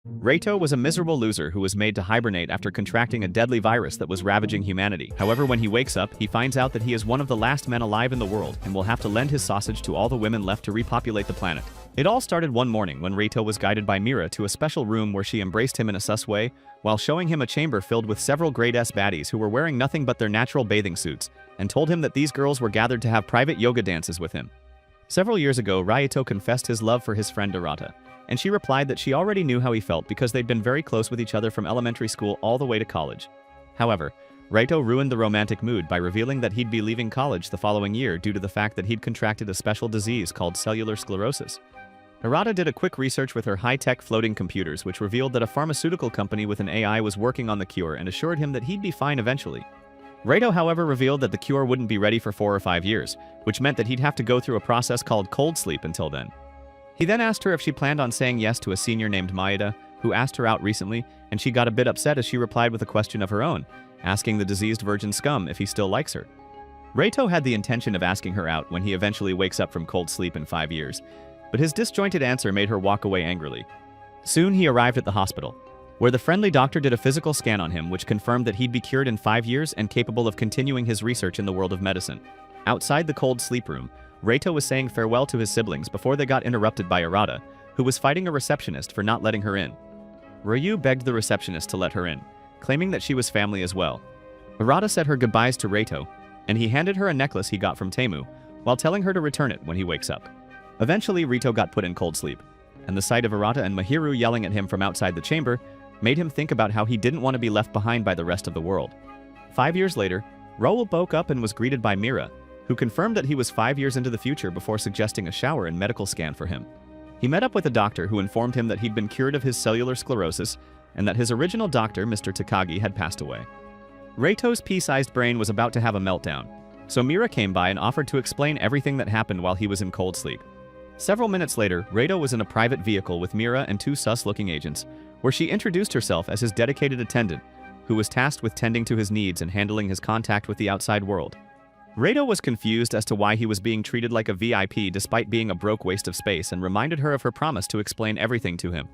Reito was a miserable loser who was made to hibernate after contracting a deadly virus that was ravaging humanity. However, when he wakes up, he finds out that he is one of the last men alive in the world and will have to lend his sausage to all the women left to repopulate the planet. It all started one morning when Reito was guided by Mira to a special room where she embraced him in a sus way, while showing him a chamber filled with several grade S baddies who were wearing nothing but their natural bathing suits, and told him that these girls were gathered to have private yoga dances with him. Several years ago, Reito confessed his love for his friend Arata, and she replied that she already knew how he felt because they'd been very close with each other from elementary school all the way to college. However, Reito ruined the romantic mood by revealing that he'd be leaving college the following year due to the fact that he'd contracted a special disease called cellular sclerosis. Arata did a quick research with her high-tech floating computers, which revealed that a pharmaceutical company with an AI was working on the cure and assured him that he'd be fine eventually. Reito, however, revealed that the cure wouldn't be ready for 4 or 5 years, which meant that he'd have to go through a process called cold sleep until then. He then asked her if she planned on saying yes to a senior named Maeda, who asked her out recently, and she got a bit upset as she replied with a question of her own, asking the diseased virgin scum if he still likes her. Reito had the intention of asking her out when he eventually wakes up from cold sleep in 5 years, but his disjointed answer made her walk away angrily. Soon he arrived at the hospital, where the friendly doctor did a physical scan on him which confirmed that he'd be cured in 5 years and capable of continuing his research in the world of medicine. Outside the cold sleep room, Reito was saying farewell to his siblings before they got interrupted by Arata, who was fighting a receptionist for not letting her in. Ryu begged the receptionist to let her in, claiming that she was family as well. Arata said her goodbyes to Reito, and he handed her a necklace he got from Temu, while telling her to return it when he wakes up. Eventually, Reito got put in cold sleep, and the sight of Arata and Mahiru yelling at him from outside the chamber made him think about how he didn't want to be left behind by the rest of the world. 5 years later, Raoul woke up and was greeted by Mira, who confirmed that he was 5 years into the future before suggesting a shower and medical scan for him. He met up with a doctor who informed him that he'd been cured of his cellular sclerosis and that his original doctor, Mr. Takagi, had passed away. Reito's pea-sized brain was about to have a meltdown, so Mira came by and offered to explain everything that happened while he was in cold sleep. Several minutes later, Reito was in a private vehicle with Mira and 2 sus-looking agents, where she introduced herself as his dedicated attendant, who was tasked with tending to his needs and handling his contact with the outside world. Reito was confused as to why he was being treated like a VIP despite being a broke waste of space and reminded her of her promise to explain everything to him.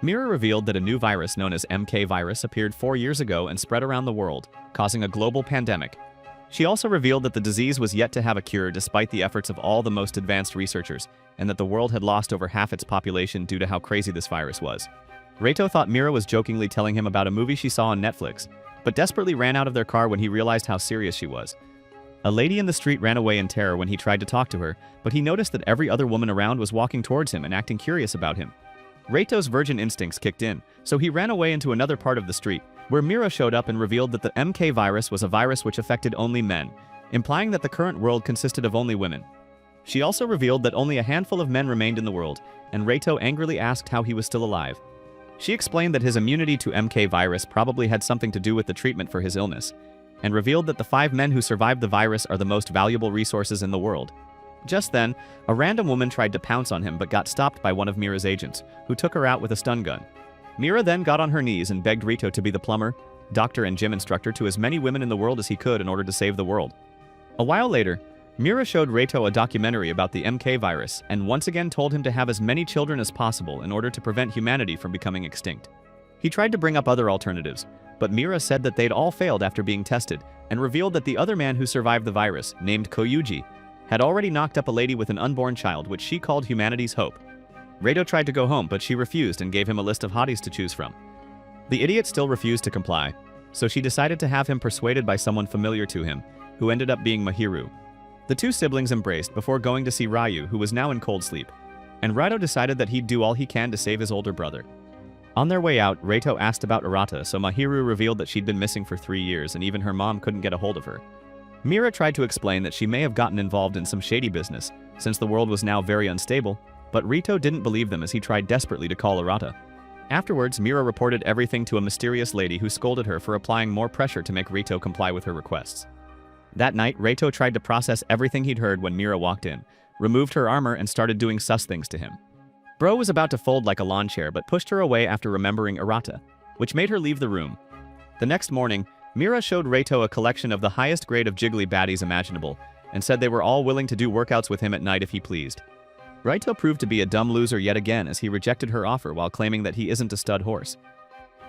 Mira revealed that a new virus known as MK virus appeared 4 years ago and spread around the world, causing a global pandemic. She also revealed that the disease was yet to have a cure despite the efforts of all the most advanced researchers, and that the world had lost over half its population due to how crazy this virus was. Reito thought Mira was jokingly telling him about a movie she saw on Netflix, but desperately ran out of their car when he realized how serious she was. A lady in the street ran away in terror when he tried to talk to her, but he noticed that every other woman around was walking towards him and acting curious about him. Reito's virgin instincts kicked in, so he ran away into another part of the street, where Mira showed up and revealed that the MK virus was a virus which affected only men, implying that the current world consisted of only women. She also revealed that only a handful of men remained in the world, and Reito angrily asked how he was still alive. She explained that his immunity to MK virus probably had something to do with the treatment for his illness, and revealed that the 5 men who survived the virus are the most valuable resources in the world. Just then, a random woman tried to pounce on him but got stopped by one of Mira's agents, who took her out with a stun gun. Mira then got on her knees and begged Reito to be the plumber, doctor, and gym instructor to as many women in the world as he could in order to save the world. A while later, Mira showed Reito a documentary about the MK virus and once again told him to have as many children as possible in order to prevent humanity from becoming extinct. He tried to bring up other alternatives, but Mira said that they'd all failed after being tested and revealed that the other man who survived the virus, named Koyuji, had already knocked up a lady with an unborn child which she called humanity's hope. Reito tried to go home, but she refused and gave him a list of hotties to choose from. The idiot still refused to comply, so she decided to have him persuaded by someone familiar to him, who ended up being Mahiru. The 2 siblings embraced before going to see Ryu, who was now in cold sleep, and Reito decided that he'd do all he can to save his older brother. On their way out, Reito asked about Arata, so Mahiru revealed that she'd been missing for 3 years and even her mom couldn't get a hold of her. Mira tried to explain that she may have gotten involved in some shady business, since the world was now very unstable, but Reito didn't believe them as he tried desperately to call Arata. Afterwards, Mira reported everything to a mysterious lady who scolded her for applying more pressure to make Reito comply with her requests. That night, Reito tried to process everything he'd heard when Mira walked in, removed her armor, and started doing sus things to him. Bro was about to fold like a lawn chair but pushed her away after remembering Arata, which made her leave the room. The next morning, Mira showed Reito a collection of the highest grade of jiggly baddies imaginable, and said they were all willing to do workouts with him at night if he pleased. Raito proved to be a dumb loser yet again as he rejected her offer while claiming that he isn't a stud horse.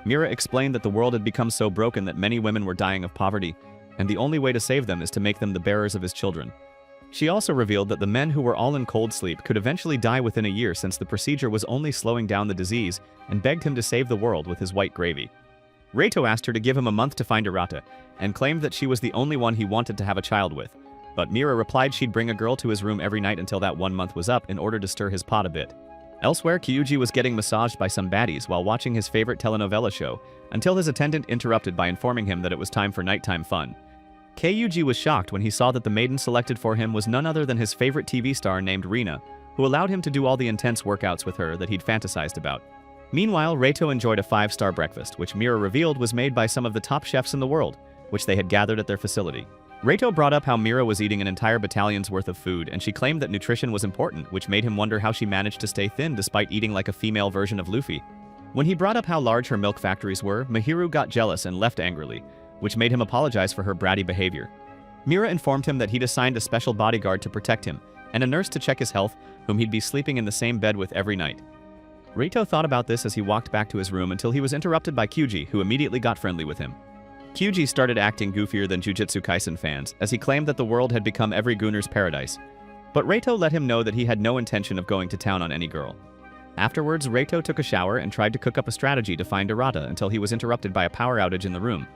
Mira explained that the world had become so broken that many women were dying of poverty, and the only way to save them is to make them the bearers of his children. She also revealed that the men who were all in cold sleep could eventually die within a year since the procedure was only slowing down the disease, and begged him to save the world with his white gravy. Raito asked her to give him a month to find Arata, and claimed that she was the only one he wanted to have a child with. But Mira replied she'd bring a girl to his room every night until that 1 month was up in order to stir his pot a bit. Elsewhere, Kyuji was getting massaged by some baddies while watching his favorite telenovela show, until his attendant interrupted by informing him that it was time for nighttime fun. Kyuji was shocked when he saw that the maiden selected for him was none other than his favorite TV star named Rina, who allowed him to do all the intense workouts with her that he'd fantasized about. Meanwhile, Raito enjoyed a 5-star breakfast, which Mira revealed was made by some of the top chefs in the world, which they had gathered at their facility. Raito brought up how Mira was eating an entire battalion's worth of food, and she claimed that nutrition was important, which made him wonder how she managed to stay thin despite eating like a female version of Luffy. When he brought up how large her milk factories were, Mahiru got jealous and left angrily, which made him apologize for her bratty behavior. Mira informed him that he'd assigned a special bodyguard to protect him, and a nurse to check his health, whom he'd be sleeping in the same bed with every night. Raito thought about this as he walked back to his room until he was interrupted by Kyuji, who immediately got friendly with him. Kyuji started acting goofier than Jujutsu Kaisen fans, as he claimed that the world had become every gooner's paradise. But Raito let him know that he had no intention of going to town on any girl. Afterwards, Raito took a shower and tried to cook up a strategy to find Arata until he was interrupted by a power outage in the room.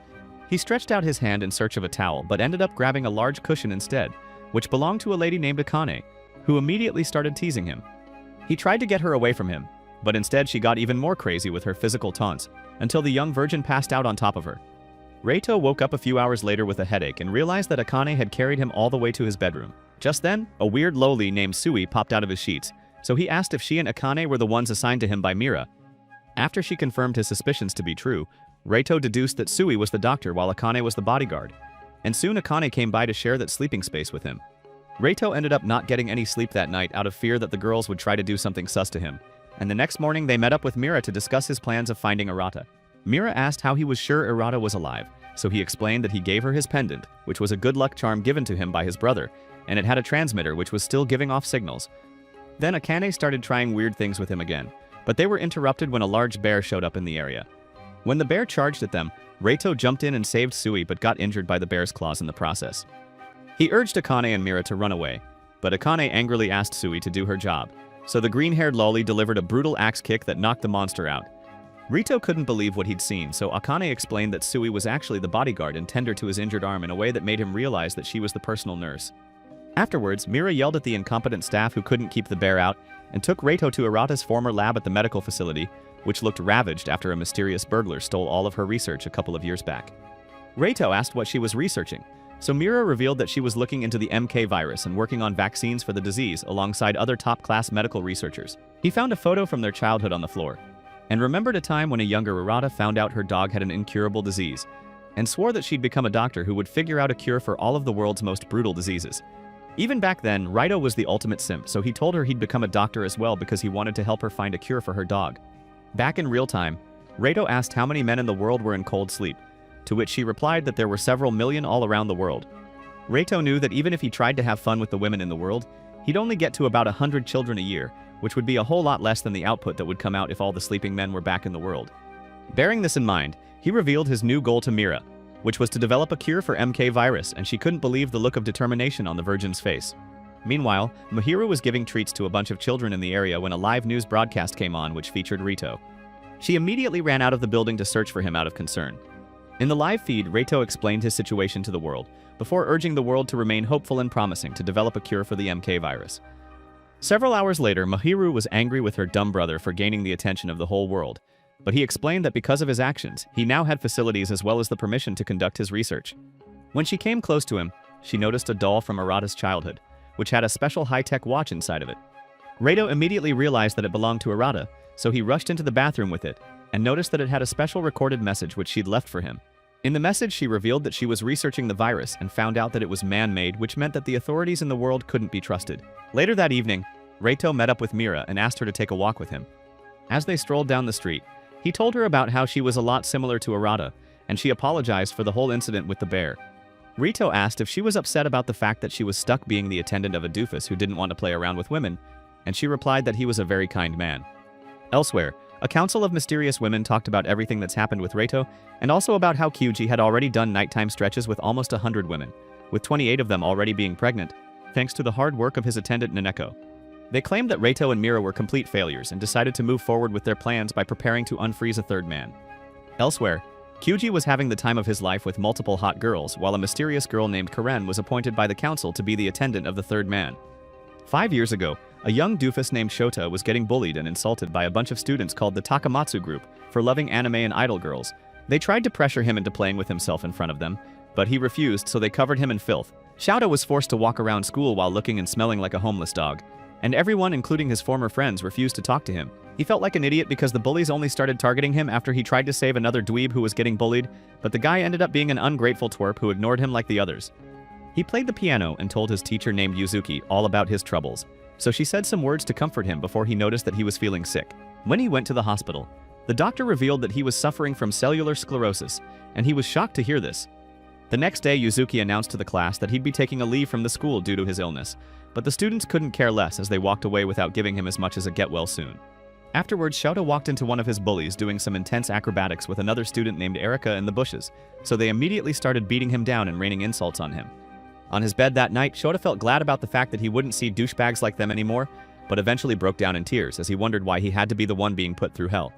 He stretched out his hand in search of a towel, but ended up grabbing a large cushion instead, which belonged to a lady named Akane, who immediately started teasing him. He tried to get her away from him, but instead she got even more crazy with her physical taunts, until the young virgin passed out on top of her. Raito woke up a few hours later with a headache and realized that Akane had carried him all the way to his bedroom. Just then, a weird loli named Sui popped out of his sheets, so he asked if she and Akane were the ones assigned to him by Mira. After she confirmed his suspicions to be true, Raito deduced that Sui was the doctor while Akane was the bodyguard, and soon Akane came by to share that sleeping space with him. Raito ended up not getting any sleep that night out of fear that the girls would try to do something sus to him, and the next morning they met up with Mira to discuss his plans of finding Arata. Mira asked how he was sure Arata was alive, so he explained that he gave her his pendant, which was a good luck charm given to him by his brother, and it had a transmitter which was still giving off signals. Then Akane started trying weird things with him again, but they were interrupted when a large bear showed up in the area. When the bear charged at them, Raito jumped in and saved Sui but got injured by the bear's claws in the process. He urged Akane and Mira to run away, but Akane angrily asked Sui to do her job, so the green-haired loli delivered a brutal axe kick that knocked the monster out. Raito couldn't believe what he'd seen, so Akane explained that Sui was actually the bodyguard and tender to his injured arm in a way that made him realize that she was the personal nurse. Afterwards, Mira yelled at the incompetent staff who couldn't keep the bear out and took Raito to Arata's former lab at the medical facility, which looked ravaged after a mysterious burglar stole all of her research a couple of years back. Raito asked what she was researching, so Mira revealed that she was looking into the MK virus and working on vaccines for the disease alongside other top-class medical researchers. He found a photo from their childhood on the floor, and remembered a time when a younger Arata found out her dog had an incurable disease, and swore that she'd become a doctor who would figure out a cure for all of the world's most brutal diseases. Even back then, Raito was the ultimate simp, so he told her he'd become a doctor as well because he wanted to help her find a cure for her dog. Back in real time, Raito asked how many men in the world were in cold sleep, to which she replied that there were several million all around the world. Raito knew that even if he tried to have fun with the women in the world, he'd only get to about 100 children a year, which would be a whole lot less than the output that would come out if all the sleeping men were back in the world. Bearing this in mind, he revealed his new goal to Mira, which was to develop a cure for MK virus, and she couldn't believe the look of determination on the virgin's face. Meanwhile, Mahiru was giving treats to a bunch of children in the area when a live news broadcast came on which featured Raito. She immediately ran out of the building to search for him out of concern. In the live feed, Raito explained his situation to the world, before urging the world to remain hopeful and promising to develop a cure for the MK virus. Several hours later, Mahiru was angry with her dumb brother for gaining the attention of the whole world, but he explained that because of his actions, he now had facilities as well as the permission to conduct his research. When she came close to him, she noticed a doll from Arata's childhood, which had a special high-tech watch inside of it. Raito immediately realized that it belonged to Arata, so he rushed into the bathroom with it, and noticed that it had a special recorded message which she'd left for him. In the message, she revealed that she was researching the virus and found out that it was man-made, which meant that the authorities in the world couldn't be trusted. Later that evening, Raito met up with Mira and asked her to take a walk with him. As they strolled down the street, he told her about how she was a lot similar to Arata, and she apologized for the whole incident with the bear. Raito asked if she was upset about the fact that she was stuck being the attendant of a doofus who didn't want to play around with women, and she replied that he was a very kind man. Elsewhere, a council of mysterious women talked about everything that's happened with Reito, and also about how Kyuji had already done nighttime stretches with almost 100 women, with 28 of them already being pregnant, thanks to the hard work of his attendant Naneko. They claimed that Reito and Mira were complete failures and decided to move forward with their plans by preparing to unfreeze a third man. Elsewhere, Kyuji was having the time of his life with multiple hot girls, while a mysterious girl named Karen was appointed by the council to be the attendant of the third man. 5 years ago, a young doofus named Shota was getting bullied and insulted by a bunch of students called the Takamatsu group for loving anime and idol girls. They tried to pressure him into playing with himself in front of them, but he refused, so they covered him in filth. Shota was forced to walk around school while looking and smelling like a homeless dog, and everyone, including his former friends, refused to talk to him. He felt like an idiot because the bullies only started targeting him after he tried to save another dweeb who was getting bullied, but the guy ended up being an ungrateful twerp who ignored him like the others. He played the piano and told his teacher named Yuzuki all about his troubles, so she said some words to comfort him before he noticed that he was feeling sick. When he went to the hospital, the doctor revealed that he was suffering from cellular sclerosis, and he was shocked to hear this. The next day, Yuzuki announced to the class that he'd be taking a leave from the school due to his illness, but the students couldn't care less as they walked away without giving him as much as a get well soon. Afterwards, Shota walked into one of his bullies doing some intense acrobatics with another student named Erika in the bushes, so they immediately started beating him down and raining insults on him. On his bed that night, Shota felt glad about the fact that he wouldn't see douchebags like them anymore, but eventually broke down in tears as he wondered why he had to be the one being put through hell.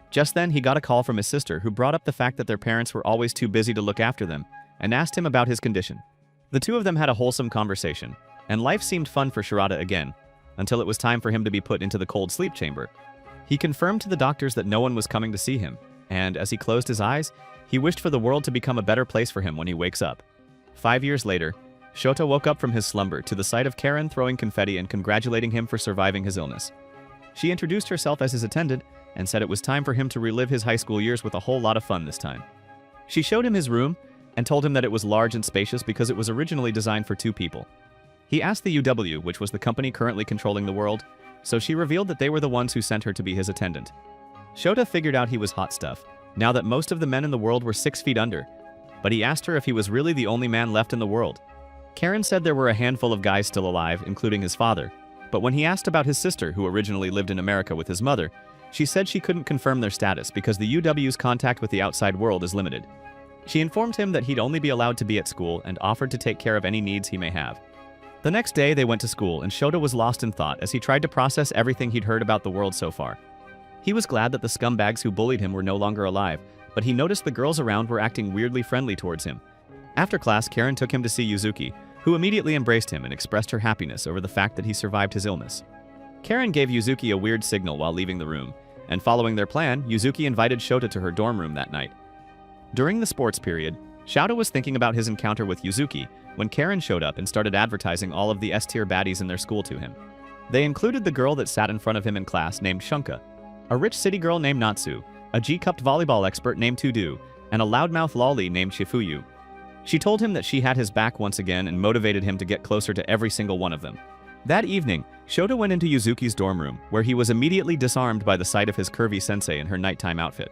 Just then, he got a call from his sister who brought up the fact that their parents were always too busy to look after them and asked him about his condition. The two of them had a wholesome conversation, and life seemed fun for Shirata again, until it was time for him to be put into the cold sleep chamber. He confirmed to the doctors that no one was coming to see him, and as he closed his eyes, he wished for the world to become a better place for him when he wakes up. 5 years later, Shota woke up from his slumber to the sight of Karen throwing confetti and congratulating him for surviving his illness. She introduced herself as his attendant and said it was time for him to relive his high school years with a whole lot of fun this time. She showed him his room and told him that it was large and spacious because it was originally designed for 2 people. He asked the UW, which was the company currently controlling the world, so she revealed that they were the ones who sent her to be his attendant. Shota figured out he was hot stuff, now that most of the men in the world were 6 feet under, but he asked her if he was really the only man left in the world. Karen said there were a handful of guys still alive, including his father, but when he asked about his sister, who originally lived in America with his mother, she said she couldn't confirm their status because the UW's contact with the outside world is limited. She informed him that he'd only be allowed to be at school and offered to take care of any needs he may have. The next day, they went to school, and Shota was lost in thought as he tried to process everything he'd heard about the world so far. He was glad that the scumbags who bullied him were no longer alive, but he noticed the girls around were acting weirdly friendly towards him. After class, Karen took him to see Yuzuki, who immediately embraced him and expressed her happiness over the fact that he survived his illness. Karen gave Yuzuki a weird signal while leaving the room, and following their plan, Yuzuki invited Shota to her dorm room that night. During the sports period, Shota was thinking about his encounter with Yuzuki when Karen showed up and started advertising all of the S-tier baddies in their school to him. They included the girl that sat in front of him in class named Shunka, a rich city girl named Natsu, a G-cupped volleyball expert named Tudu, and a loudmouth lolly named Shifuyu. She told him that she had his back once again and motivated him to get closer to every single one of them. That evening, Shota went into Yuzuki's dorm room, where he was immediately disarmed by the sight of his curvy sensei in her nighttime outfit.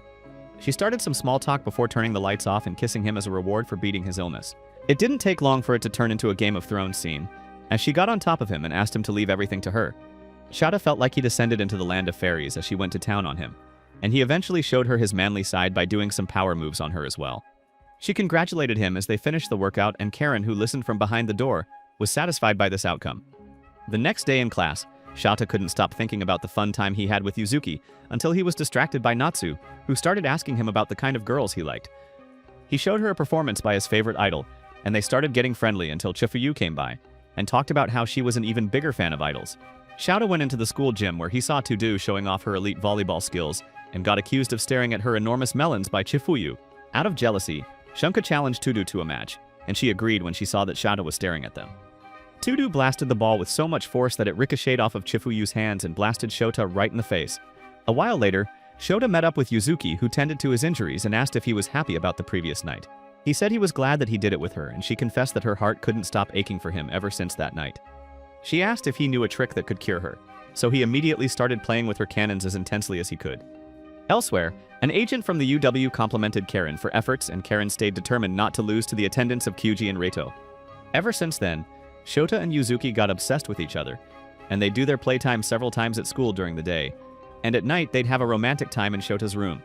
She started some small talk before turning the lights off and kissing him as a reward for beating his illness. It didn't take long for it to turn into a Game of Thrones scene, as she got on top of him and asked him to leave everything to her. Shota felt like he descended into the land of fairies as she went to town on him, and he eventually showed her his manly side by doing some power moves on her as well. She congratulated him as they finished the workout, and Karen, who listened from behind the door, was satisfied by this outcome. The next day in class, Shota couldn't stop thinking about the fun time he had with Yuzuki until he was distracted by Natsu, who started asking him about the kind of girls he liked. He showed her a performance by his favorite idol, and they started getting friendly until Chifuyu came by and talked about how she was an even bigger fan of idols. Shota went into the school gym where he saw Tudu showing off her elite volleyball skills and got accused of staring at her enormous melons by Chifuyu. Out of jealousy, Shunka challenged Tudu to a match, and she agreed when she saw that Shota was staring at them. Tudu blasted the ball with so much force that it ricocheted off of Chifuyu's hands and blasted Shota right in the face. A while later, Shota met up with Yuzuki, who tended to his injuries, and asked if he was happy about the previous night. He said he was glad that he did it with her, and she confessed that her heart couldn't stop aching for him ever since that night. She asked if he knew a trick that could cure her, so he immediately started playing with her cannons as intensely as he could. Elsewhere, an agent from the UW complimented Karen for efforts, and Karen stayed determined not to lose to the attendants of Kyuji and Reito. Ever since then, Shota and Yuzuki got obsessed with each other, and they'd do their playtime several times at school during the day. And at night, they'd have a romantic time in Shota's room.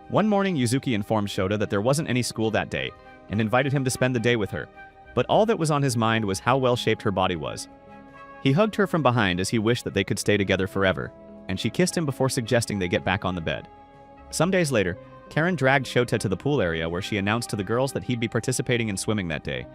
One morning, Yuzuki informed Shota that there wasn't any school that day, and invited him to spend the day with her. But all that was on his mind was how well-shaped her body was. He hugged her from behind as he wished that they could stay together forever, and she kissed him before suggesting they get back on the bed. Some days later, Karen dragged Shota to the pool area where she announced to the girls that he'd be participating in swimming that day.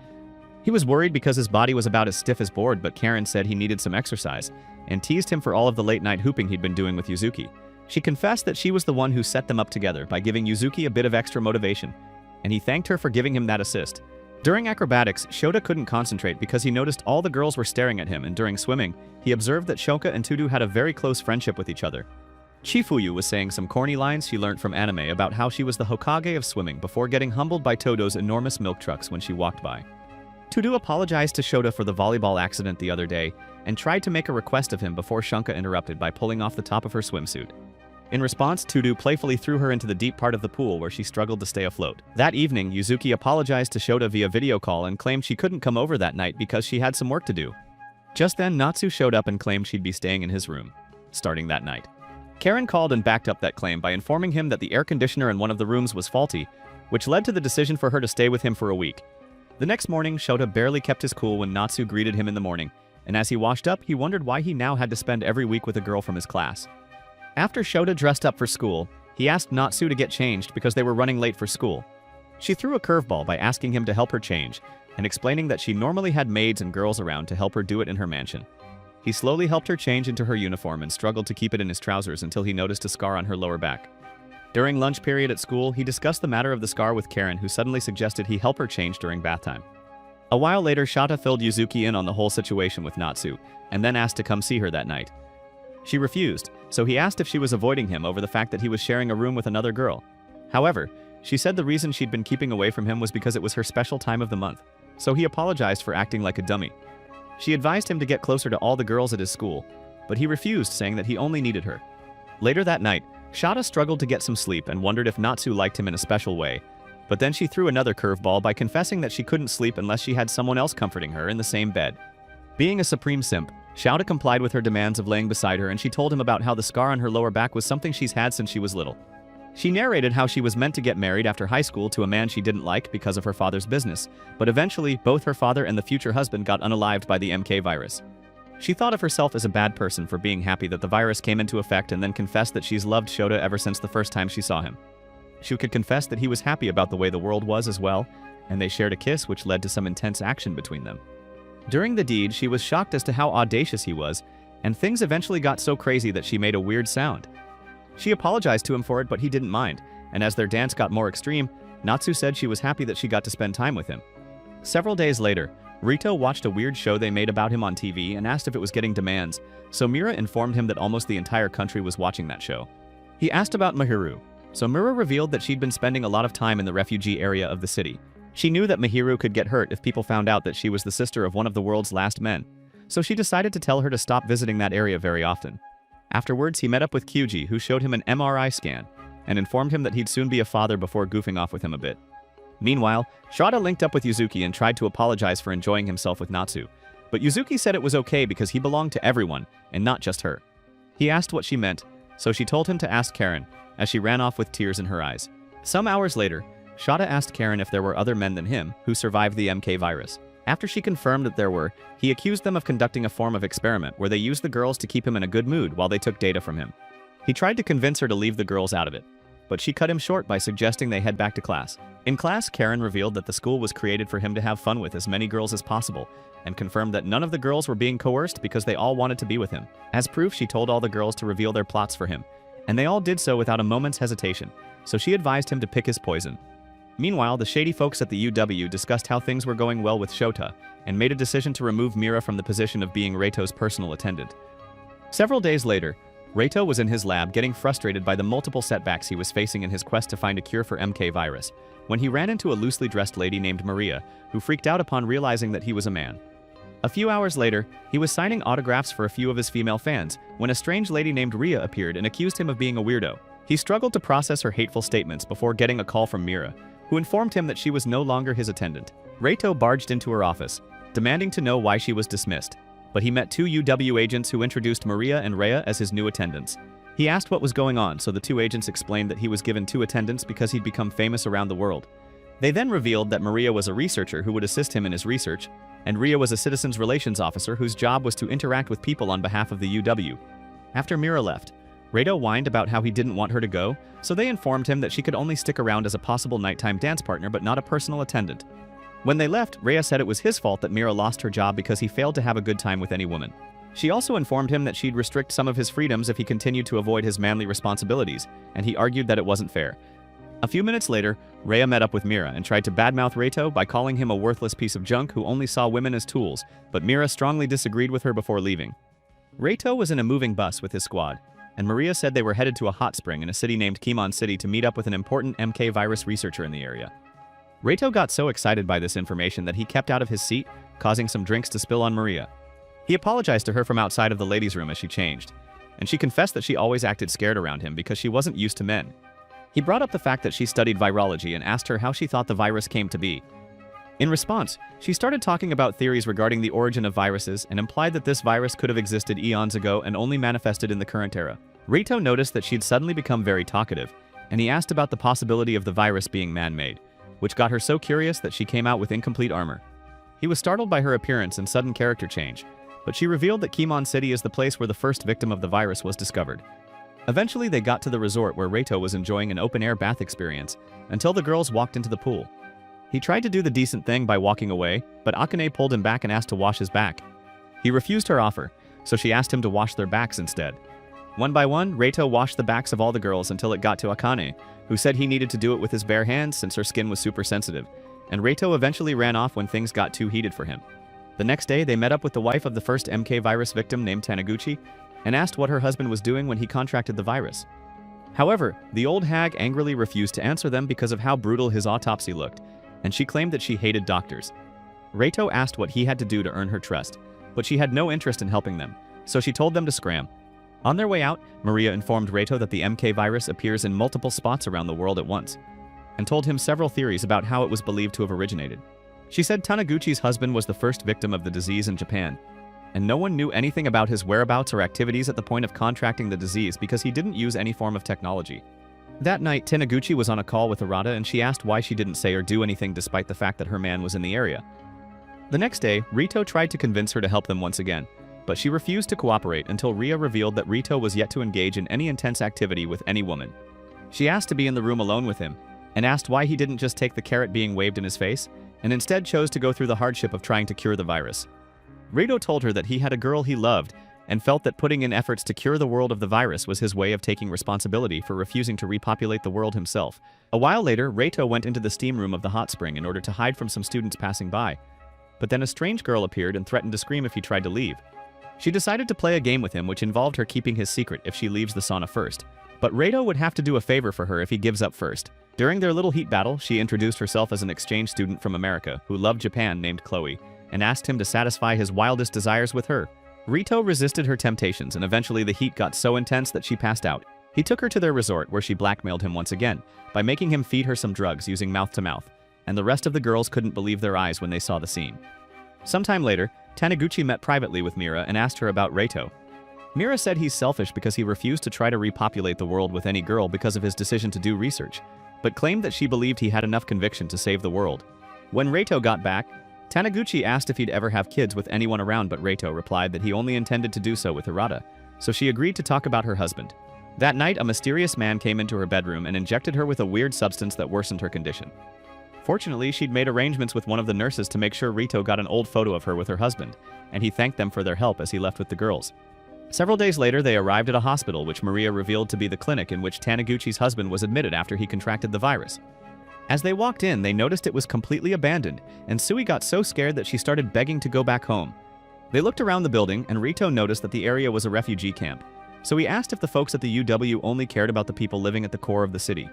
He was worried because his body was about as stiff as board, but Karen said he needed some exercise, and teased him for all of the late-night hooping he'd been doing with Yuzuki. She confessed that she was the one who set them up together by giving Yuzuki a bit of extra motivation, and he thanked her for giving him that assist. During acrobatics, Shota couldn't concentrate because he noticed all the girls were staring at him, and during swimming, he observed that Shoka and Tudu had a very close friendship with each other. Chifuyu was saying some corny lines she learned from anime about how she was the Hokage of swimming before getting humbled by Todo's enormous milk trucks when she walked by. Tudu apologized to Shota for the volleyball accident the other day and tried to make a request of him before Shunka interrupted by pulling off the top of her swimsuit. In response, Tudu playfully threw her into the deep part of the pool where she struggled to stay afloat. That evening, Yuzuki apologized to Shota via video call and claimed she couldn't come over that night because she had some work to do. Just then, Natsu showed up and claimed she'd be staying in his room, starting that night. Karen called and backed up that claim by informing him that the air conditioner in one of the rooms was faulty, which led to the decision for her to stay with him for a week. The next morning, Shota barely kept his cool when Natsu greeted him in the morning, and as he washed up, he wondered why he now had to spend every week with a girl from his class. After Shota dressed up for school, he asked Natsu to get changed because they were running late for school. She threw a curveball by asking him to help her change, and explaining that she normally had maids and girls around to help her do it in her mansion. He slowly helped her change into her uniform and struggled to keep it in his trousers until he noticed a scar on her lower back. During lunch period at school, he discussed the matter of the scar with Karen, who suddenly suggested he help her change during bath time. A while later, Shota filled Yuzuki in on the whole situation with Natsu, and then asked to come see her that night. She refused, so he asked if she was avoiding him over the fact that he was sharing a room with another girl. However, she said the reason she'd been keeping away from him was because it was her special time of the month, so he apologized for acting like a dummy. She advised him to get closer to all the girls at his school, but he refused, saying that he only needed her. Later that night, Shota struggled to get some sleep and wondered if Natsu liked him in a special way, but then she threw another curveball by confessing that she couldn't sleep unless she had someone else comforting her in the same bed. Being a supreme simp, Shota complied with her demands of laying beside her, and she told him about how the scar on her lower back was something she's had since she was little. She narrated how she was meant to get married after high school to a man she didn't like because of her father's business, but eventually both her father and the future husband got unalived by the MK virus. She thought of herself as a bad person for being happy that the virus came into effect, and then confessed that she's loved Shota ever since the first time she saw him. She could confess that he was happy about the way the world was as well, and they shared a kiss which led to some intense action between them. During the deed, she was shocked as to how audacious he was, and things eventually got so crazy that she made a weird sound. She apologized to him for it, but he didn't mind, and as their dance got more extreme, Natsu said she was happy that she got to spend time with him. Several days later, Rito watched a weird show they made about him on TV and asked if it was getting demands, so Mira informed him that almost the entire country was watching that show. He asked about Mahiru, so Mira revealed that she'd been spending a lot of time in the refugee area of the city. She knew that Mahiru could get hurt if people found out that she was the sister of one of the world's last men, so she decided to tell her to stop visiting that area very often. Afterwards, he met up with Kyuji, who showed him an MRI scan, and informed him that he'd soon be a father before goofing off with him a bit. Meanwhile, Shota linked up with Yuzuki and tried to apologize for enjoying himself with Natsu, but Yuzuki said it was okay because he belonged to everyone, and not just her. He asked what she meant, so she told him to ask Karen, as she ran off with tears in her eyes. Some hours later, Shota asked Karen if there were other men than him who survived the MK virus. After she confirmed that there were, he accused them of conducting a form of experiment where they used the girls to keep him in a good mood while they took data from him. He tried to convince her to leave the girls out of it, but she cut him short by suggesting they head back to class. In class, Karen revealed that the school was created for him to have fun with as many girls as possible, and confirmed that none of the girls were being coerced because they all wanted to be with him. As proof, she told all the girls to reveal their plots for him, and they all did so without a moment's hesitation, so she advised him to pick his poison. Meanwhile, the shady folks at the UW discussed how things were going well with Shota, and made a decision to remove Mira from the position of being Reito's personal attendant. Several days later, Reito was in his lab getting frustrated by the multiple setbacks he was facing in his quest to find a cure for MK virus, when he ran into a loosely dressed lady named Maria, who freaked out upon realizing that he was a man. A few hours later, he was signing autographs for a few of his female fans, when a strange lady named Ria appeared and accused him of being a weirdo. He struggled to process her hateful statements before getting a call from Mira, who informed him that she was no longer his attendant. Reito barged into her office, demanding to know why she was dismissed, but he met two UW agents who introduced Maria and Rhea as his new attendants. He asked what was going on, so the two agents explained that he was given two attendants because he'd become famous around the world. They then revealed that Maria was a researcher who would assist him in his research, and Rhea was a citizens relations officer whose job was to interact with people on behalf of the UW. After Mira left, Rado whined about how he didn't want her to go, so they informed him that she could only stick around as a possible nighttime dance partner but not a personal attendant. When they left, Rhea said it was his fault that Mira lost her job because he failed to have a good time with any woman. She also informed him that she'd restrict some of his freedoms if he continued to avoid his manly responsibilities, and he argued that it wasn't fair. A few minutes later, Rhea met up with Mira and tried to badmouth Reito by calling him a worthless piece of junk who only saw women as tools, but Mira strongly disagreed with her before leaving. Reito was in a moving bus with his squad, and Maria said they were headed to a hot spring in a city named Kimon City to meet up with an important MK virus researcher in the area. Reito got so excited by this information that he kept out of his seat, causing some drinks to spill on Maria. He apologized to her from outside of the ladies' room as she changed, and she confessed that she always acted scared around him because she wasn't used to men. He brought up the fact that she studied virology and asked her how she thought the virus came to be. In response, she started talking about theories regarding the origin of viruses and implied that this virus could have existed eons ago and only manifested in the current era. Rito noticed that she'd suddenly become very talkative, and he asked about the possibility of the virus being man-made, which got her so curious that she came out with incomplete armor. He was startled by her appearance and sudden character change, but she revealed that Kimon City is the place where the first victim of the virus was discovered. Eventually, they got to the resort where Reito was enjoying an open-air bath experience until the girls walked into the pool. He tried to do the decent thing by walking away, but Akane pulled him back and asked to wash his back. He refused her offer, so she asked him to wash their backs instead. One by one, Reito washed the backs of all the girls until it got to Akane, who said he needed to do it with his bare hands since her skin was super sensitive, and Reito eventually ran off when things got too heated for him. The next day, they met up with the wife of the first MK virus victim named Taniguchi and asked what her husband was doing when he contracted the virus. However, the old hag angrily refused to answer them because of how brutal his autopsy looked, and she claimed that she hated doctors. Reito asked what he had to do to earn her trust, but she had no interest in helping them, so she told them to scram. On their way out, Maria informed Reito that the MK virus appears in multiple spots around the world at once, and told him several theories about how it was believed to have originated. She said Taniguchi's husband was the first victim of the disease in Japan, and no one knew anything about his whereabouts or activities at the point of contracting the disease because he didn't use any form of technology. That night, Taniguchi was on a call with Arata and she asked why she didn't say or do anything despite the fact that her man was in the area. The next day, Rito tried to convince her to help them once again, but she refused to cooperate until Ria revealed that Rito was yet to engage in any intense activity with any woman. She asked to be in the room alone with him, and asked why he didn't just take the carrot being waved in his face, and instead chose to go through the hardship of trying to cure the virus. Rito told her that he had a girl he loved, and felt that putting in efforts to cure the world of the virus was his way of taking responsibility for refusing to repopulate the world himself. A while later, Rito went into the steam room of the hot spring in order to hide from some students passing by, but then a strange girl appeared and threatened to scream if he tried to leave. She decided to play a game with him which involved her keeping his secret if she leaves the sauna first, but Rito would have to do a favor for her if he gives up first. During their little heat battle, she introduced herself as an exchange student from America who loved Japan named Chloe, and asked him to satisfy his wildest desires with her. Rito resisted her temptations, and eventually the heat got so intense that she passed out. He took her to their resort where she blackmailed him once again by making him feed her some drugs using mouth-to-mouth, and the rest of the girls couldn't believe their eyes when they saw the scene. Sometime later, Taniguchi met privately with Mira and asked her about Reito. Mira said he's selfish because he refused to try to repopulate the world with any girl because of his decision to do research, but claimed that she believed he had enough conviction to save the world. When Reito got back, Taniguchi asked if he'd ever have kids with anyone around, but Reito replied that he only intended to do so with Hirata, so she agreed to talk about her husband. That night, a mysterious man came into her bedroom and injected her with a weird substance that worsened her condition. Fortunately, she'd made arrangements with one of the nurses to make sure Rito got an old photo of her with her husband, and he thanked them for their help as he left with the girls. Several days later, they arrived at a hospital which Maria revealed to be the clinic in which Taniguchi's husband was admitted after he contracted the virus. As they walked in, they noticed it was completely abandoned, and Sui got so scared that she started begging to go back home. They looked around the building, and Rito noticed that the area was a refugee camp, so he asked if the folks at the UW only cared about the people living at the core of the city.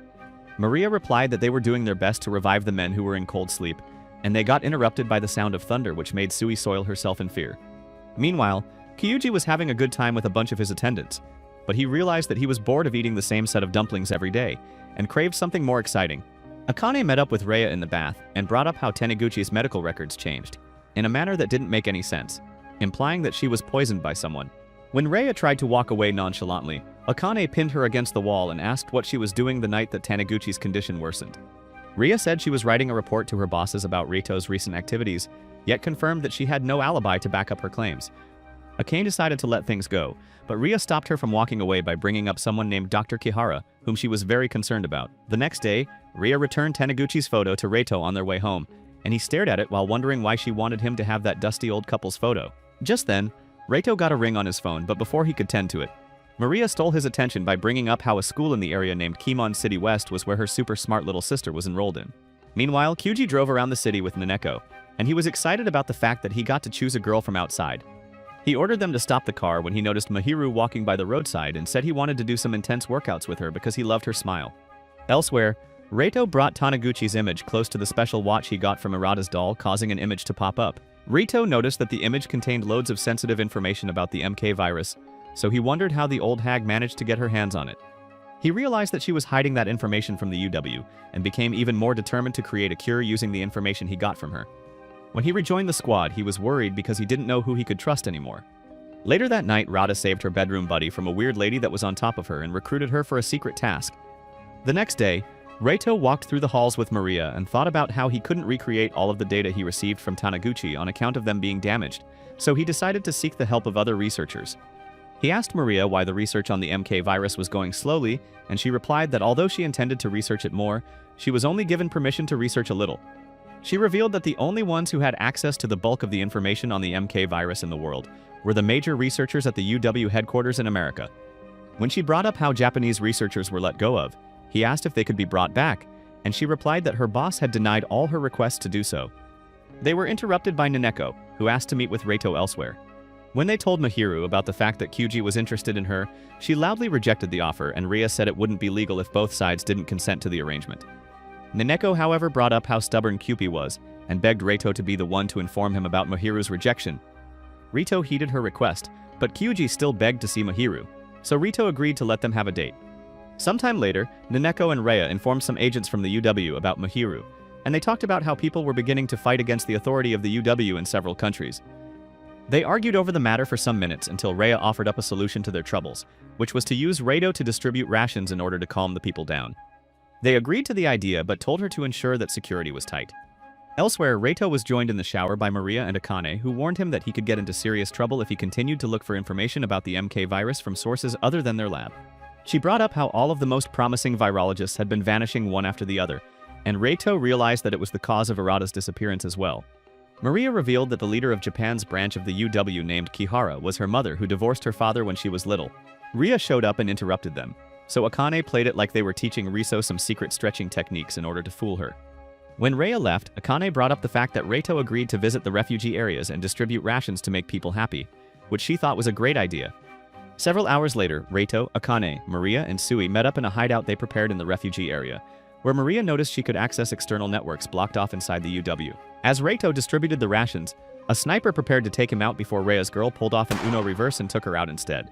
Maria replied that they were doing their best to revive the men who were in cold sleep, and they got interrupted by the sound of thunder which made Sui soil herself in fear. Meanwhile, Kyuji was having a good time with a bunch of his attendants, but he realized that he was bored of eating the same set of dumplings every day, and craved something more exciting. Akane met up with Rhea in the bath and brought up how Taniguchi's medical records changed, in a manner that didn't make any sense. implying that she was poisoned by someone. When Rhea tried to walk away nonchalantly, Akane pinned her against the wall and asked what she was doing the night that Taniguchi's condition worsened. Rhea said she was writing a report to her bosses about Rito's recent activities, yet confirmed that she had no alibi to back up her claims. Akane decided to let things go, but Rhea stopped her from walking away by bringing up someone named Dr. Kihara, whom she was very concerned about. The next day, Rhea returned Taniguchi's photo to Reito on their way home, and he stared at it while wondering why she wanted him to have that dusty old couple's photo. Just then, Reito got a ring on his phone, but before he could tend to it, Maria stole his attention by bringing up how a school in the area named Kimon City West was where her super smart little sister was enrolled in. Meanwhile, Kyuji drove around the city with Naneko, and he was excited about the fact that he got to choose a girl from outside. He ordered them to stop the car when he noticed Mahiru walking by the roadside and said he wanted to do some intense workouts with her because he loved her smile. Elsewhere, Reito brought Taniguchi's image close to the special watch he got from Arata's doll, causing an image to pop up. Rito noticed that the image contained loads of sensitive information about the MK virus, so he wondered how the old hag managed to get her hands on it. He realized that she was hiding that information from the UW, and became even more determined to create a cure using the information he got from her. When he rejoined the squad, he was worried because he didn't know who he could trust anymore. Later that night, Rata saved her bedroom buddy from a weird lady that was on top of her and recruited her for a secret task. The next day, Reito walked through the halls with Maria and thought about how he couldn't recreate all of the data he received from Taniguchi on account of them being damaged, so he decided to seek the help of other researchers. He asked Maria why the research on the MK virus was going slowly, and she replied that although she intended to research it more, she was only given permission to research a little. She revealed that the only ones who had access to the bulk of the information on the MK virus in the world were the major researchers at the UW headquarters in America. When she brought up how Japanese researchers were let go of, he asked if they could be brought back, and she replied that her boss had denied all her requests to do so. They were interrupted by Naneko, who asked to meet with Reito elsewhere. When they told Mahiru about the fact that Kyuji was interested in her, she loudly rejected the offer, and Rhea said it wouldn't be legal if both sides didn't consent to the arrangement. Naneko, however, brought up how stubborn Kyupi was, and begged Reito to be the one to inform him about Mahiru's rejection. Rito heeded her request, but Kyuji still begged to see Mahiru, so Rito agreed to let them have a date. Sometime later, Naneko and Rhea informed some agents from the UW about Mahiru, and they talked about how people were beginning to fight against the authority of the UW in several countries. They argued over the matter for some minutes until Rhea offered up a solution to their troubles, which was to use Reito to distribute rations in order to calm the people down. They agreed to the idea but told her to ensure that security was tight. Elsewhere, Reito was joined in the shower by Maria and Akane, who warned him that he could get into serious trouble if he continued to look for information about the MK virus from sources other than their lab. She brought up how all of the most promising virologists had been vanishing one after the other, and Reito realized that it was the cause of Arata's disappearance as well. Maria revealed that the leader of Japan's branch of the UW named Kihara was her mother who divorced her father when she was little. Rhea showed up and interrupted them, so Akane played it like they were teaching Riso some secret stretching techniques in order to fool her. When Rhea left, Akane brought up the fact that Reito agreed to visit the refugee areas and distribute rations to make people happy, which she thought was a great idea. Several hours later, Reito, Akane, Maria, and Sui met up in a hideout they prepared in the refugee area, where Maria noticed she could access external networks blocked off inside the UW. As Reito distributed the rations, a sniper prepared to take him out before Rhea's girl pulled off an Uno reverse and took her out instead.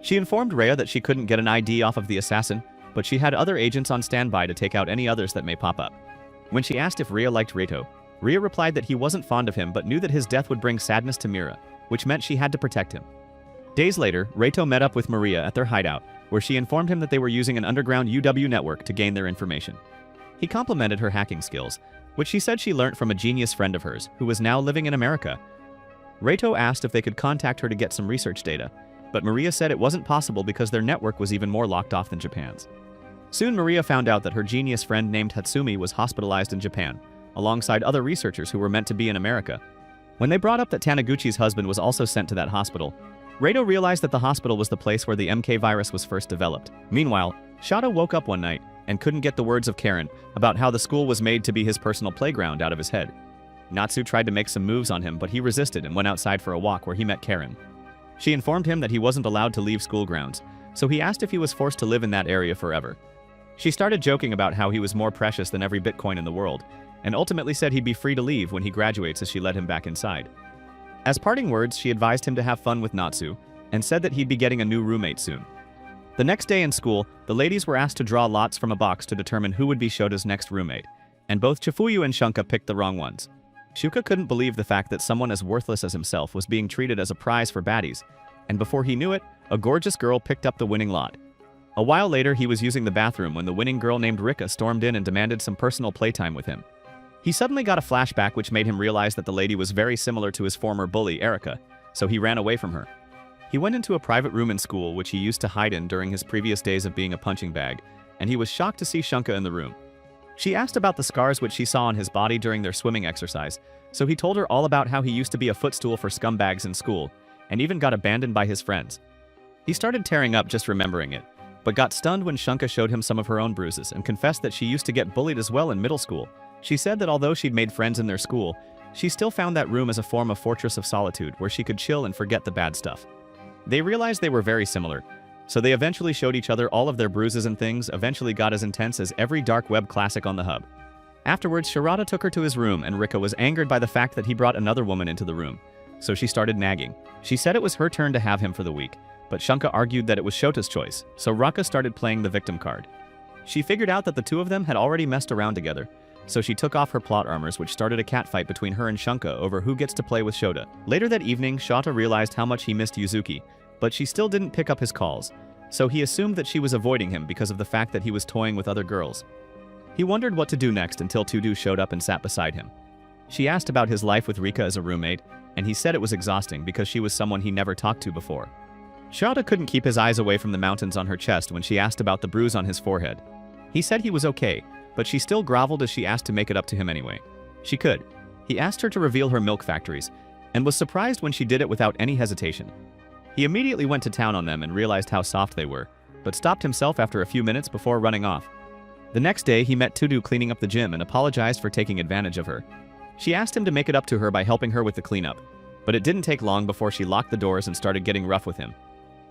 She informed Rhea that she couldn't get an ID off of the assassin, but she had other agents on standby to take out any others that may pop up. When she asked if Rhea liked Reito, Rhea replied that he wasn't fond of him but knew that his death would bring sadness to Mira, which meant she had to protect him. Days later, Reito met up with Maria at their hideout, where she informed him that they were using an underground UW network to gain their information. He complimented her hacking skills, which she said she learnt from a genius friend of hers, who was now living in America. Reito asked if they could contact her to get some research data, but Maria said it wasn't possible because their network was even more locked off than Japan's. Soon Maria found out that her genius friend named Hatsumi was hospitalized in Japan, alongside other researchers who were meant to be in America. When they brought up that Taniguchi's husband was also sent to that hospital, Reito realized that the hospital was the place where the MK virus was first developed. Meanwhile, Shado woke up one night and couldn't get the words of Karen about how the school was made to be his personal playground out of his head. Natsu tried to make some moves on him, but he resisted and went outside for a walk where he met Karen. She informed him that he wasn't allowed to leave school grounds, so he asked if he was forced to live in that area forever. She started joking about how he was more precious than every Bitcoin in the world, and ultimately said he'd be free to leave when he graduates as she led him back inside. As parting words, she advised him to have fun with Natsu, and said that he'd be getting a new roommate soon. The next day in school, the ladies were asked to draw lots from a box to determine who would be Shota's next roommate, and both Chifuyu and Shunka picked the wrong ones. Shuka couldn't believe the fact that someone as worthless as himself was being treated as a prize for baddies, and before he knew it, a gorgeous girl picked up the winning lot. A while later, he was using the bathroom when the winning girl named Rika stormed in and demanded some personal playtime with him. He suddenly got a flashback which made him realize that the lady was very similar to his former bully, Erica, so he ran away from her. He went into a private room in school which he used to hide in during his previous days of being a punching bag, and he was shocked to see Shunka in the room. She asked about the scars which she saw on his body during their swimming exercise, so he told her all about how he used to be a footstool for scumbags in school, and even got abandoned by his friends. He started tearing up just remembering it, but got stunned when Shunka showed him some of her own bruises and confessed that she used to get bullied as well in middle school. She said that although she'd made friends in their school, she still found that room as a form of fortress of solitude where she could chill and forget the bad stuff. They realized they were very similar, so they eventually showed each other all of their bruises and things eventually got as intense as every dark web classic on the hub. Afterwards, Shirata took her to his room and Rika was angered by the fact that he brought another woman into the room, so she started nagging. She said it was her turn to have him for the week, but Shunka argued that it was Shota's choice, so Raka started playing the victim card. She figured out that the two of them had already messed around together, so she took off her plot armors which started a catfight between her and Shunka over who gets to play with Shota. Later that evening, Shota realized how much he missed Yuzuki, but she still didn't pick up his calls, so he assumed that she was avoiding him because of the fact that he was toying with other girls. He wondered what to do next until Tudu showed up and sat beside him. She asked about his life with Rika as a roommate, and he said it was exhausting because she was someone he never talked to before. Shota couldn't keep his eyes away from the mountains on her chest when she asked about the bruise on his forehead. He said he was okay, but she still groveled as she asked to make it up to him anyway. She could. He asked her to reveal her milk factories, and was surprised when she did it without any hesitation. He immediately went to town on them and realized how soft they were, but stopped himself after a few minutes before running off. The next day, he met Tudu cleaning up the gym and apologized for taking advantage of her. She asked him to make it up to her by helping her with the cleanup, but it didn't take long before she locked the doors and started getting rough with him.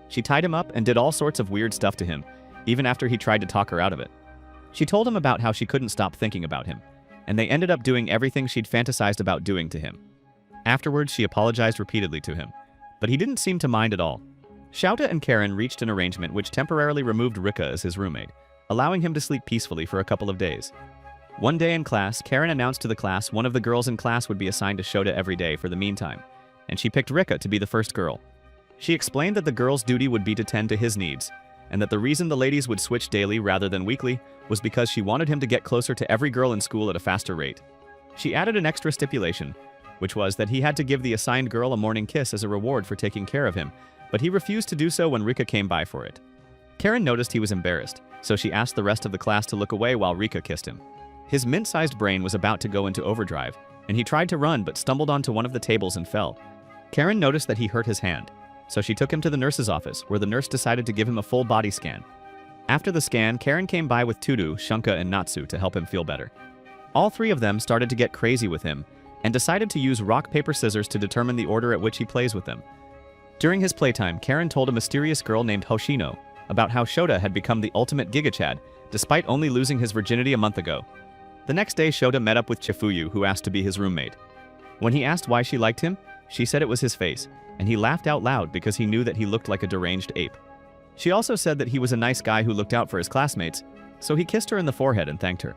She tied him up and did all sorts of weird stuff to him, even after he tried to talk her out of it. She told him about how she couldn't stop thinking about him, and they ended up doing everything she'd fantasized about doing to him. Afterwards, she apologized repeatedly to him, but he didn't seem to mind at all. Shouta and Karen reached an arrangement which temporarily removed Rika as his roommate, allowing him to sleep peacefully for a couple of days. One day in class, Karen announced to the class one of the girls in class would be assigned to Shota every day for the meantime, and she picked Rika to be the first girl. She explained that the girl's duty would be to tend to his needs, and that the reason the ladies would switch daily rather than weekly was because she wanted him to get closer to every girl in school at a faster rate. She added an extra stipulation, which was that he had to give the assigned girl a morning kiss as a reward for taking care of him, but he refused to do so when Rika came by for it. Karen noticed he was embarrassed, so she asked the rest of the class to look away while Rika kissed him. His mint-sized brain was about to go into overdrive, and he tried to run but stumbled onto one of the tables and fell. Karen noticed that he hurt his hand, so she took him to the nurse's office, where the nurse decided to give him a full body scan. After the scan, Karen came by with Tudu, Shunka, and Natsu to help him feel better. All three of them started to get crazy with him, and decided to use rock, paper, scissors to determine the order at which he plays with them. During his playtime, Karen told a mysterious girl named Hoshino about how Shota had become the ultimate Giga-Chad, despite only losing his virginity a month ago. The next day, Shota met up with Chifuyu, who asked to be his roommate. When he asked why she liked him, she said it was his face, and he laughed out loud because he knew that he looked like a deranged ape. She also said that he was a nice guy who looked out for his classmates, so he kissed her in the forehead and thanked her.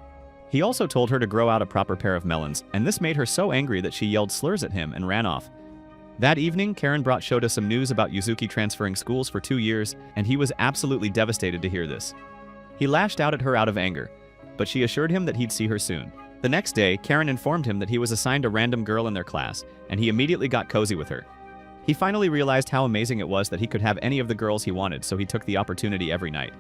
He also told her to grow out a proper pair of melons, and this made her so angry that she yelled slurs at him and ran off. That evening, Karen brought Shota some news about Yuzuki transferring schools for 2 years, and he was absolutely devastated to hear this. He lashed out at her out of anger, but she assured him that he'd see her soon. The next day, Karen informed him that he was assigned a random girl in their class, and he immediately got cozy with her. He finally realized how amazing it was that he could have any of the girls he wanted, so he took the opportunity every night.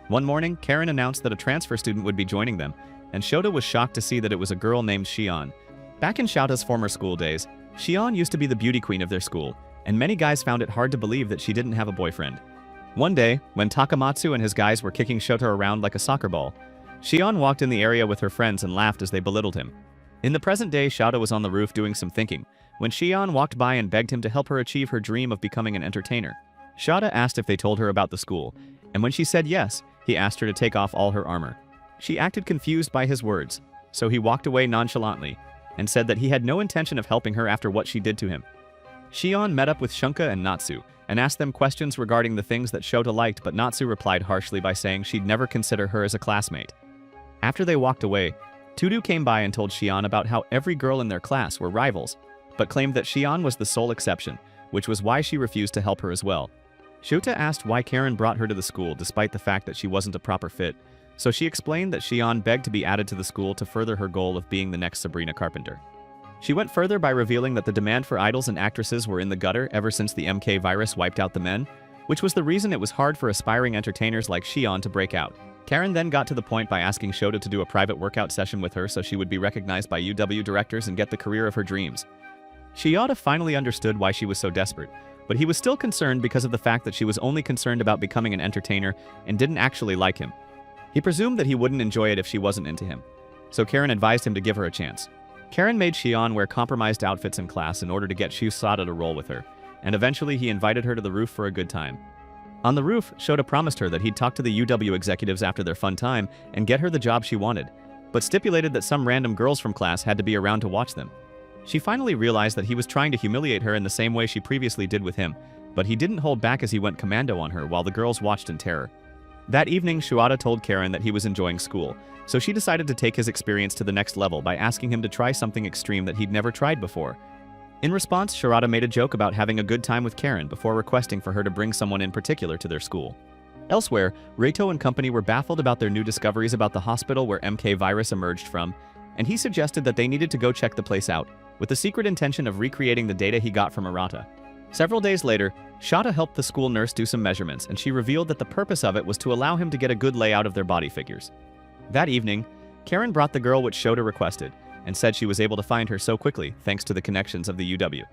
One morning, Karen announced that a transfer student would be joining them, and Shota was shocked to see that it was a girl named Shion. Back in Shota's former school days, Shion used to be the beauty queen of their school, and many guys found it hard to believe that she didn't have a boyfriend. One day, when Takamatsu and his guys were kicking Shota around like a soccer ball, Shion walked in the area with her friends and laughed as they belittled him. In the present day, Shota was on the roof doing some thinking, when Shion walked by and begged him to help her achieve her dream of becoming an entertainer. Shota asked if they told her about the school, and when she said yes, he asked her to take off all her armor. She acted confused by his words, so he walked away nonchalantly, and said that he had no intention of helping her after what she did to him. Shion met up with Shunka and Natsu, and asked them questions regarding the things that Shota liked, but Natsu replied harshly by saying she'd never consider her as a classmate. After they walked away, Tudu came by and told Shion about how every girl in their class were rivals, but claimed that Shion was the sole exception, which was why she refused to help her as well. Shota asked why Karen brought her to the school despite the fact that she wasn't a proper fit, so she explained that Shion begged to be added to the school to further her goal of being the next Sabrina Carpenter. She went further by revealing that the demand for idols and actresses were in the gutter ever since the MK virus wiped out the men, which was the reason it was hard for aspiring entertainers like Shion to break out. Karen then got to the point by asking Shota to do a private workout session with her so she would be recognized by UW directors and get the career of her dreams. Shota finally understood why she was so desperate, but he was still concerned because of the fact that she was only concerned about becoming an entertainer and didn't actually like him. He presumed that he wouldn't enjoy it if she wasn't into him, so Karen advised him to give her a chance. Karen made Shion wear compromised outfits in class in order to get Shusada to roll with her, and eventually he invited her to the roof for a good time. On the roof, Shota promised her that he'd talk to the UW executives after their fun time and get her the job she wanted, but stipulated that some random girls from class had to be around to watch them. She finally realized that he was trying to humiliate her in the same way she previously did with him, but he didn't hold back as he went commando on her while the girls watched in terror. That evening, Shota told Karen that he was enjoying school, so she decided to take his experience to the next level by asking him to try something extreme that he'd never tried before. In response, Shota made a joke about having a good time with Karen before requesting for her to bring someone in particular to their school. Elsewhere, Reito and company were baffled about their new discoveries about the hospital where MK virus emerged from, and he suggested that they needed to go check the place out, with the secret intention of recreating the data he got from Arata. Several days later, Shota helped the school nurse do some measurements, and she revealed that the purpose of it was to allow him to get a good layout of their body figures. That evening, Karen brought the girl which Shota requested, and said she was able to find her so quickly thanks to the connections of the UW.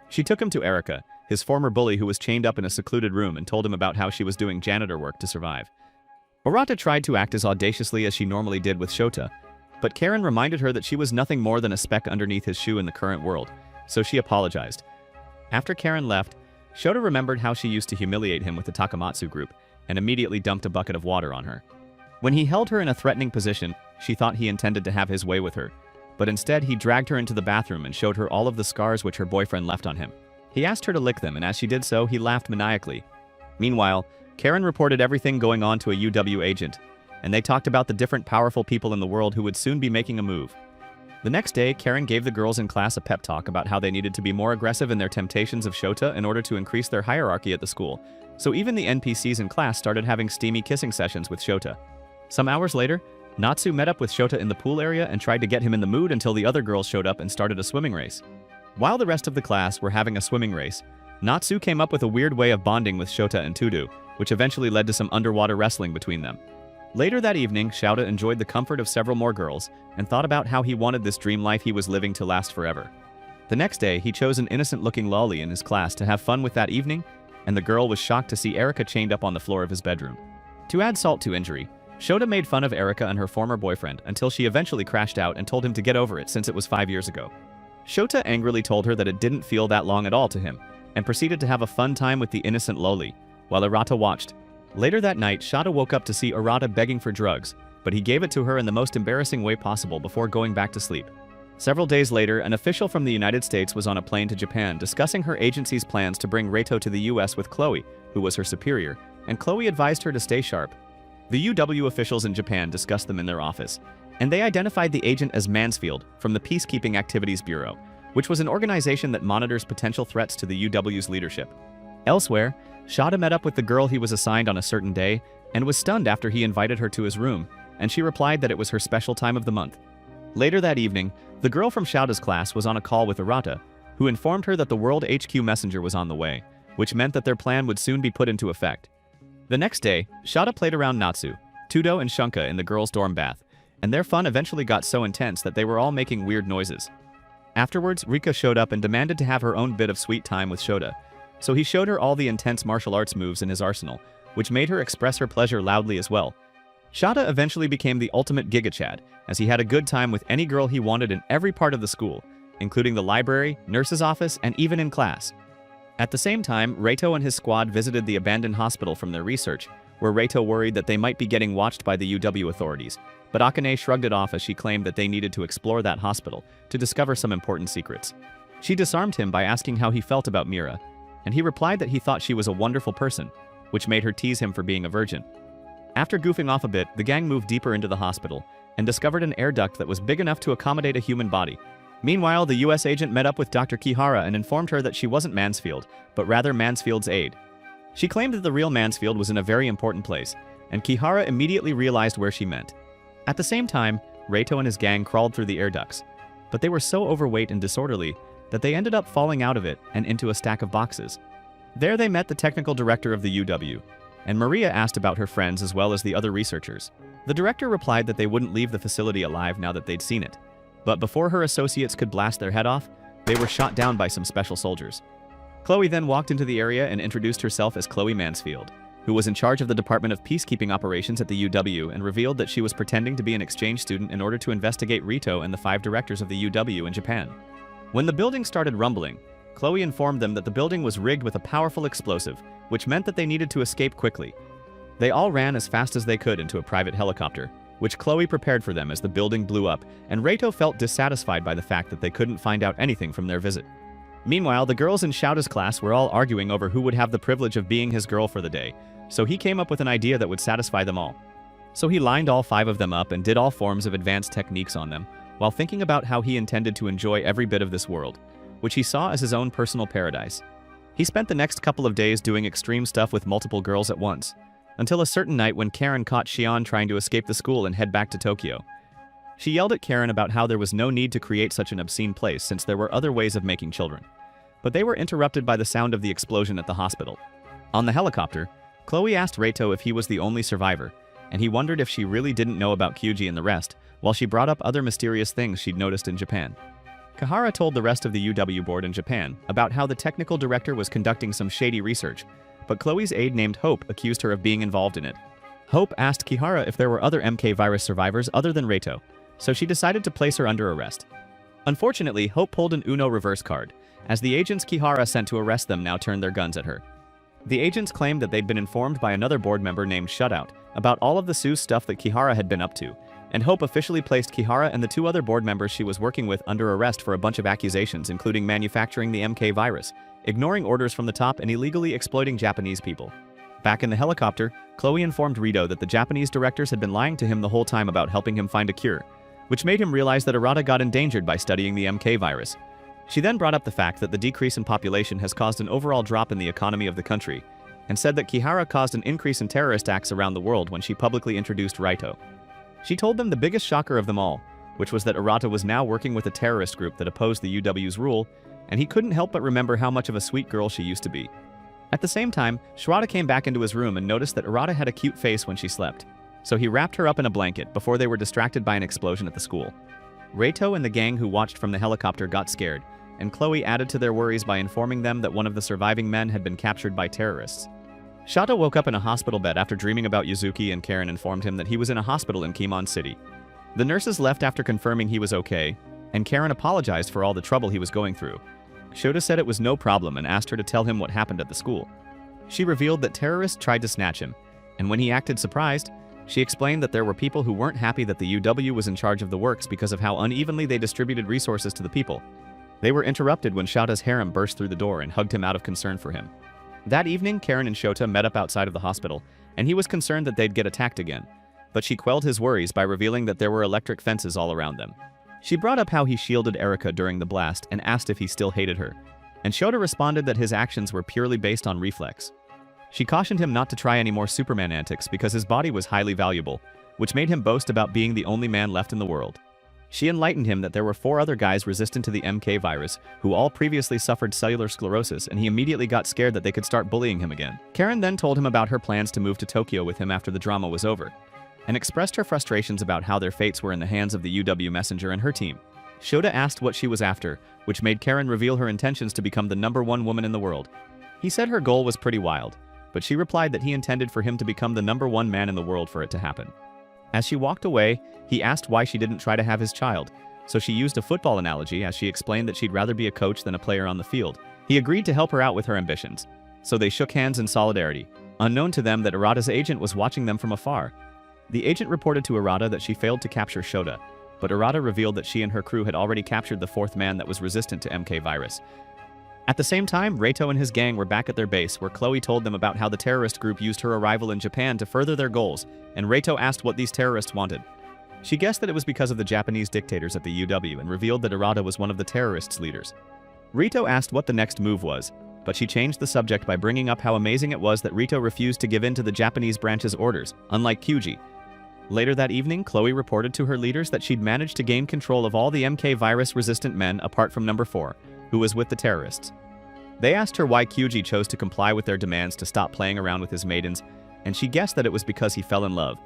She took him to Erika, his former bully who was chained up in a secluded room, and told him about how she was doing janitor work to survive. Arata tried to act as audaciously as she normally did with Shota, but Karen reminded her that she was nothing more than a speck underneath his shoe in the current world, so she apologized. After Karen left, Shota remembered how she used to humiliate him with the Takamatsu group, and immediately dumped a bucket of water on her. When he held her in a threatening position, she thought he intended to have his way with her, but instead he dragged her into the bathroom and showed her all of the scars which her boyfriend left on him. He asked her to lick them, and as she did so, he laughed maniacally. Meanwhile, Karen reported everything going on to a UW agent, and they talked about the different powerful people in the world who would soon be making a move. The next day, Karen gave the girls in class a pep talk about how they needed to be more aggressive in their temptations of Shota in order to increase their hierarchy at the school, so even the NPCs in class started having steamy kissing sessions with Shota. Some hours later, Natsu met up with Shota in the pool area and tried to get him in the mood until the other girls showed up and started a swimming race. While the rest of the class were having a swimming race, Natsu came up with a weird way of bonding with Shota and Tudu, which eventually led to some underwater wrestling between them. Later that evening, Shota enjoyed the comfort of several more girls and thought about how he wanted this dream life he was living to last forever. The next day, he chose an innocent-looking lolly in his class to have fun with that evening, and the girl was shocked to see Erika chained up on the floor of his bedroom. To add salt to injury, Shota made fun of Erika and her former boyfriend until she eventually crashed out and told him to get over it since it was 5 years ago. Shota angrily told her that it didn't feel that long at all to him, and proceeded to have a fun time with the innocent loli, while Arata watched. Later that night, Shota woke up to see Arata begging for drugs, but he gave it to her in the most embarrassing way possible before going back to sleep. Several days later, an official from the United States was on a plane to Japan discussing her agency's plans to bring Reito to the US with Chloe, who was her superior, and Chloe advised her to stay sharp. The UW officials in Japan discussed them in their office, and they identified the agent as Mansfield from the Peacekeeping Activities Bureau, which was an organization that monitors potential threats to the UW's leadership. Elsewhere, Shota met up with the girl he was assigned on a certain day and was stunned after he invited her to his room, and she replied that it was her special time of the month. Later that evening, the girl from Shota's class was on a call with Arata, who informed her that the World HQ messenger was on the way, which meant that their plan would soon be put into effect. The next day, Shota played around Natsu, Tudo, and Shunka in the girls' dorm bath, and their fun eventually got so intense that they were all making weird noises. Afterwards, Rika showed up and demanded to have her own bit of sweet time with Shota, so he showed her all the intense martial arts moves in his arsenal, which made her express her pleasure loudly as well. Shota eventually became the ultimate Giga Chad, as he had a good time with any girl he wanted in every part of the school, including the library, nurse's office, and even in class. At the same time, Reito and his squad visited the abandoned hospital from their research, where Reito worried that they might be getting watched by the UW authorities, but Akane shrugged it off as she claimed that they needed to explore that hospital to discover some important secrets. She disarmed him by asking how he felt about Mira, and he replied that he thought she was a wonderful person, which made her tease him for being a virgin. After goofing off a bit, the gang moved deeper into the hospital, and discovered an air duct that was big enough to accommodate a human body. Meanwhile, the US agent met up with Dr. Kihara and informed her that she wasn't Mansfield, but rather Mansfield's aide. She claimed that the real Mansfield was in a very important place, and Kihara immediately realized where she meant. At the same time, Reito and his gang crawled through the air ducts, but they were so overweight and disorderly that they ended up falling out of it and into a stack of boxes. There they met the technical director of the UW, and Maria asked about her friends as well as the other researchers. The director replied that they wouldn't leave the facility alive now that they'd seen it, but before her associates could blast their head off, they were shot down by some special soldiers. Chloe then walked into the area and introduced herself as Chloe Mansfield, who was in charge of the Department of Peacekeeping Operations at the UW, and revealed that she was pretending to be an exchange student in order to investigate Rito and the 5 directors of the UW in Japan. When the building started rumbling, Chloe informed them that the building was rigged with a powerful explosive, which meant that they needed to escape quickly. They all ran as fast as they could into a private helicopter, which Chloe prepared for them as the building blew up, and Reito felt dissatisfied by the fact that they couldn't find out anything from their visit. Meanwhile, the girls in Shouta's class were all arguing over who would have the privilege of being his girl for the day, so he came up with an idea that would satisfy them all. So he lined all 5 of them up and did all forms of advanced techniques on them, while thinking about how he intended to enjoy every bit of this world, which he saw as his own personal paradise. He spent the next couple of days doing extreme stuff with multiple girls at once, until a certain night when Karen caught Shion trying to escape the school and head back to Tokyo. She yelled at Karen about how there was no need to create such an obscene place since there were other ways of making children. But they were interrupted by the sound of the explosion at the hospital. On the helicopter, Chloe asked Reito if he was the only survivor, and he wondered if she really didn't know about Kyuji and the rest, while she brought up other mysterious things she'd noticed in Japan. Kihara told the rest of the UW board in Japan about how the technical director was conducting some shady research, but Chloe's aide named Hope accused her of being involved in it. Hope asked Kihara if there were other MK virus survivors other than Reito, so she decided to place her under arrest. Unfortunately, Hope pulled an Uno reverse card, as the agents Kihara sent to arrest them now turned their guns at her. The agents claimed that they'd been informed by another board member named Shutout about all of the Sue's stuff that Kihara had been up to, and Hope officially placed Kihara and the 2 other board members she was working with under arrest for a bunch of accusations, including manufacturing the MK virus, ignoring orders from the top, and illegally exploiting Japanese people. Back in the helicopter, Chloe informed Rito that the Japanese directors had been lying to him the whole time about helping him find a cure, which made him realize that Arata got endangered by studying the MK virus. She then brought up the fact that the decrease in population has caused an overall drop in the economy of the country, and said that Kihara caused an increase in terrorist acts around the world when she publicly introduced Raito. She told them the biggest shocker of them all, which was that Arata was now working with a terrorist group that opposed the UW's rule, and he couldn't help but remember how much of a sweet girl she used to be. At the same time, Shirata came back into his room and noticed that Arata had a cute face when she slept, so he wrapped her up in a blanket before they were distracted by an explosion at the school. Reito and the gang who watched from the helicopter got scared, and Chloe added to their worries by informing them that one of the surviving men had been captured by terrorists. Shata woke up in a hospital bed after dreaming about Yuzuki, and Karen informed him that he was in a hospital in Kimon City. The nurses left after confirming he was okay, and Karen apologized for all the trouble he was going through. Shota said it was no problem and asked her to tell him what happened at the school. She revealed that terrorists tried to snatch him, and when he acted surprised, she explained that there were people who weren't happy that the UW was in charge of the works because of how unevenly they distributed resources to the people. They were interrupted when Shota's harem burst through the door and hugged him out of concern for him. That evening, Karen and Shota met up outside of the hospital, and he was concerned that they'd get attacked again, but she quelled his worries by revealing that there were electric fences all around them. She brought up how he shielded Erika during the blast and asked if he still hated her, and Shota responded that his actions were purely based on reflex. She cautioned him not to try any more Superman antics because his body was highly valuable, which made him boast about being the only man left in the world. She enlightened him that there were 4 other guys resistant to the MK virus who all previously suffered cellular sclerosis, and he immediately got scared that they could start bullying him again. Karen then told him about her plans to move to Tokyo with him after the drama was over, and expressed her frustrations about how their fates were in the hands of the UW messenger and her team. Shota asked what she was after, which made Karen reveal her intentions to become the #1 woman in the world. He said her goal was pretty wild, but she replied that he intended for him to become the #1 man in the world for it to happen. As she walked away, he asked why she didn't try to have his child, so she used a football analogy as she explained that she'd rather be a coach than a player on the field. He agreed to help her out with her ambitions, so they shook hands in solidarity, unknown to them that Arata's agent was watching them from afar. The agent reported to Arata that she failed to capture Shota, but Arata revealed that she and her crew had already captured the 4th man that was resistant to MK virus. At the same time, Reito and his gang were back at their base, where Chloe told them about how the terrorist group used her arrival in Japan to further their goals, and Reito asked what these terrorists wanted. She guessed that it was because of the Japanese dictators at the UW and revealed that Arata was one of the terrorists' leaders. Rito asked what the next move was, but she changed the subject by bringing up how amazing it was that Rito refused to give in to the Japanese branch's orders, unlike Kyuji. Later that evening, Chloe reported to her leaders that she'd managed to gain control of all the MK virus-resistant men apart from number 4, who was with the terrorists. They asked her why Kyuji chose to comply with their demands to stop playing around with his maidens, and she guessed that it was because he fell in love.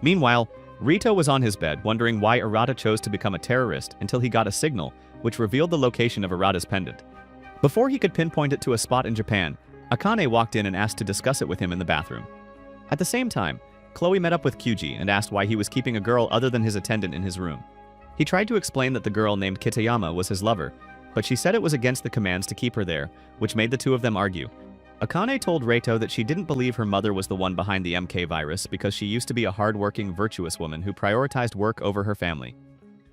Meanwhile, Rito was on his bed wondering why Arata chose to become a terrorist until he got a signal, which revealed the location of Arata's pendant. Before he could pinpoint it to a spot in Japan, Akane walked in and asked to discuss it with him in the bathroom. At the same time, Chloe met up with Kyuji and asked why he was keeping a girl other than his attendant in his room. He tried to explain that the girl named Kitayama was his lover, but she said it was against the commands to keep her there, which made the two of them argue. Akane told Reito that she didn't believe her mother was the one behind the MK virus because she used to be a hard-working, virtuous woman who prioritized work over her family.